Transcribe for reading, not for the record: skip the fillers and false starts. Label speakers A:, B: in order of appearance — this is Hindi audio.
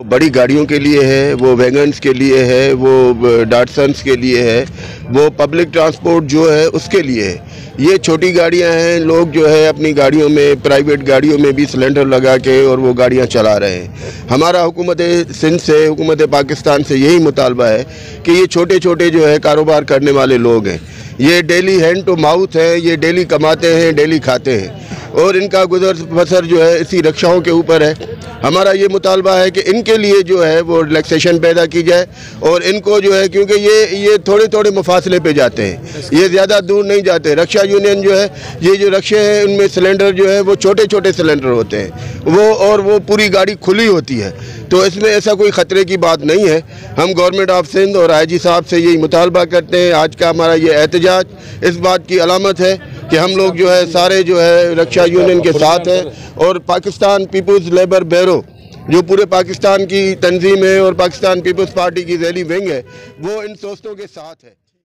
A: बड़ी गाड़ियों के लिए है, वो वैगन्स के लिए है, वो डाटसन्स के लिए है, वो पब्लिक ट्रांसपोर्ट जो है उसके लिए है। ये छोटी गाड़ियां हैं, लोग जो है अपनी गाड़ियों में, प्राइवेट गाड़ियों में भी सिलेंडर लगा के और वो गाड़ियां चला रहे हैं। हमारा हुकूमत सिंध से, हुकूमत पाकिस्तान से यही मुतालबा है कि ये छोटे छोटे जो है कारोबार करने वाले लोग हैं, ये डेली हैंड टू माउथ है, ये डेली कमाते हैं, डेली खाते हैं और इनका गुजर बसर जो है इसी रिक्शाओं के ऊपर है। हमारा ये मुतालबा है कि इनके लिए जो है वो रिलैक्सेशन पैदा की जाए और इनको जो है, क्योंकि ये थोड़े थोड़े मुफासले पे जाते हैं, ये ज़्यादा दूर नहीं जाते। रक्षा यूनियन जो है, ये जो रक्षे हैं उनमें सिलेंडर जो है वो छोटे छोटे सिलेंडर होते हैं वो पूरी गाड़ी खुली होती है, तो इसमें ऐसा कोई ख़तरे की बात नहीं है। हम गवर्नमेंट ऑफ सिंध और IG साहब से यही मुतालबा करते हैं। आज का हमारा ये एहतजाज इस बात की अलामत है कि हम लोग जो है सारे जो है रक्षा यूनियन के साथ हैं और पाकिस्तान पीपुल्स लेबर ब्यूरो जो पूरे पाकिस्तान की तंजीम है और पाकिस्तान पीपुल्स पार्टी की ज़ैली विंग है, वो इन दोस्तों के साथ है।